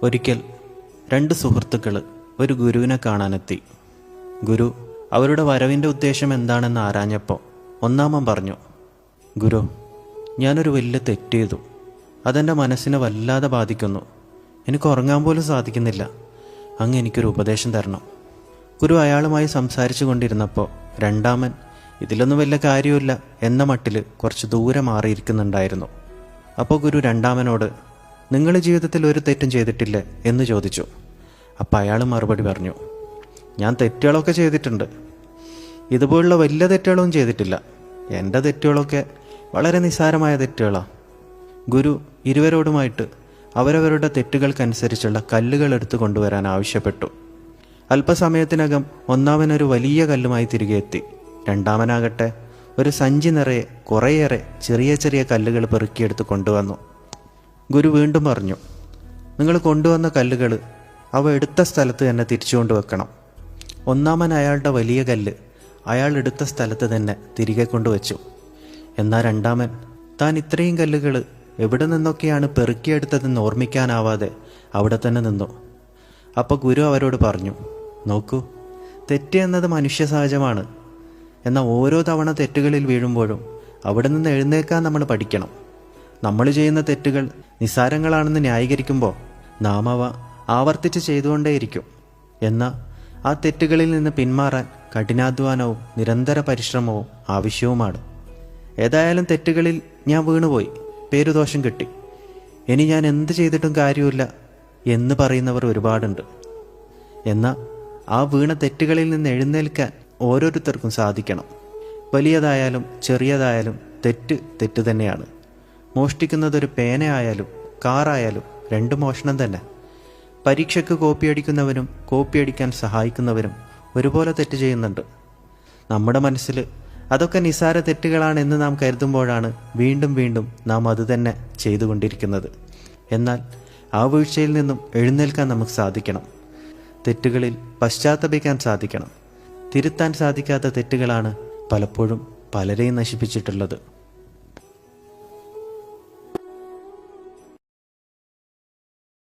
ഒരിക്കൽ രണ്ട് സുഹൃത്തുക്കൾ ഒരു ഗുരുവിനെ കാണാനെത്തി. ഗുരു അവരുടെ വരവിൻ്റെ ഉദ്ദേശം എന്താണെന്ന് ആരാഞ്ഞപ്പോൾ ഒന്നാമൻ പറഞ്ഞു, ഗുരു, ഞാനൊരു വലിയ തെറ്റ് ചെയ്തു. അതെൻ്റെ മനസ്സിനെ വല്ലാതെ ബാധിക്കുന്നു. എനിക്ക് ഉറങ്ങാൻ പോലും സാധിക്കുന്നില്ല. അങ്ങ് എനിക്കൊരു ഉപദേശം തരണം. ഗുരു അയാളുമായി സംസാരിച്ചു കൊണ്ടിരുന്നപ്പോൾ രണ്ടാമൻ ഇതിലൊന്നും വലിയ കാര്യമില്ല എന്ന മട്ടിൽ കുറച്ച് ദൂരെ മാറിയിരിക്കുന്നുണ്ടായിരുന്നു. അപ്പോൾ ഗുരു രണ്ടാമനോട്, നിങ്ങൾ ജീവിതത്തിൽ ഒരു തെറ്റും ചെയ്തിട്ടില്ലേ എന്ന് ചോദിച്ചു. അപ്പോൾ അയാൾ മറുപടി പറഞ്ഞു, ഞാൻ തെറ്റുകളൊക്കെ ചെയ്തിട്ടുണ്ട്. ഇതുപോലുള്ള വലിയ തെറ്റുകളൊന്നും ചെയ്തിട്ടില്ല. എൻ്റെ തെറ്റുകളൊക്കെ വളരെ നിസ്സാരമായ തെറ്റുകളാണ്. ഗുരു ഇരുവരോടുമായിട്ട് അവരവരുടെ തെറ്റുകൾക്കനുസരിച്ചുള്ള കല്ലുകൾ എടുത്തു കൊണ്ടുവരാൻ ആവശ്യപ്പെട്ടു. അല്പസമയത്തിനകം ഒന്നാമനൊരു വലിയ കല്ലുമായി തിരികെ എത്തി. രണ്ടാമനാകട്ടെ ഒരു സഞ്ചി നിറയെ കുറേയേറെ ചെറിയ ചെറിയ കല്ലുകൾ പെറുക്കിയെടുത്ത് കൊണ്ടുവന്നു. ഗുരു വീണ്ടും പറഞ്ഞു, നിങ്ങൾ കൊണ്ടുവന്ന കല്ലുകൾ അവ എടുത്ത സ്ഥലത്ത് തന്നെ തിരിച്ചു കൊണ്ടുവെക്കണം. ഒന്നാമൻ അയാളുടെ വലിയ കല്ല് അയാൾ എടുത്ത സ്ഥലത്ത് തന്നെ തിരികെ കൊണ്ടുവച്ചു. എന്നാൽ രണ്ടാമൻ താൻ ഇത്രയും കല്ലുകൾ എവിടെ നിന്നൊക്കെയാണ് പെറുക്കിയെടുത്തതെന്ന് ഓർമ്മിക്കാനാവാതെ അവിടെ തന്നെ നിന്നു. അപ്പോൾ ഗുരു അവരോട് പറഞ്ഞു, നോക്കൂ, തെറ്റ് എന്നത് മനുഷ്യ സഹജമാണ്. എന്നാൽ ഓരോ തവണ തെറ്റുകളിൽ വീഴുമ്പോഴും അവിടെ നിന്ന് എഴുന്നേൽക്കാൻ നമ്മൾ പഠിക്കണം. നമ്മൾ ചെയ്യുന്ന തെറ്റുകൾ നിസ്സാരങ്ങളാണെന്ന് ന്യായീകരിക്കുമ്പോൾ നാം അവ ആവർത്തിച്ച് ചെയ്തുകൊണ്ടേയിരിക്കും. എന്നാൽ ആ തെറ്റുകളിൽ നിന്ന് പിന്മാറാൻ കഠിനാധ്വാനവും നിരന്തര പരിശ്രമവും ആവശ്യവുമാണ്. ഏതായാലും തെറ്റുകളിൽ ഞാൻ വീണുപോയി, പേരുദോഷം കിട്ടി, ഇനി ഞാൻ എന്ത് ചെയ്തിട്ടും കാര്യമില്ല എന്ന് പറയുന്നവർ ഒരുപാടുണ്ട്. എന്നാൽ ആ വീണ തെറ്റുകളിൽ നിന്ന് എഴുന്നേൽക്കാൻ ഓരോരുത്തർക്കും സാധിക്കണം. വലിയതായാലും ചെറിയതായാലും തെറ്റ് തന്നെയാണ്. മോഷ്ടിക്കുന്നതൊരു പേനയായാലും കാറായാലും രണ്ടും മോഷണം തന്നെ. പരീക്ഷയ്ക്ക് കോപ്പിയടിക്കുന്നവരും കോപ്പിയടിക്കാൻ സഹായിക്കുന്നവരും ഒരുപോലെ തെറ്റ് ചെയ്യുന്നുണ്ട്. നമ്മുടെ മനസ്സിൽ അതൊക്കെ നിസ്സാര തെറ്റുകളാണെന്ന് നാം കരുതുമ്പോഴാണ് വീണ്ടും വീണ്ടും നാം അതുതന്നെ ചെയ്തുകൊണ്ടിരിക്കുന്നത്. എന്നാൽ ആ വീഴ്ചയിൽ നിന്നും എഴുന്നേൽക്കാൻ നമുക്ക് സാധിക്കണം. തെറ്റുകളിൽ പശ്ചാത്തപിക്കാൻ സാധിക്കണം. തിരുത്താൻ സാധിക്കാത്ത തെറ്റുകളാണ് പലപ്പോഴും പലരെയും നശിപ്പിച്ചിട്ടുള്ളത്.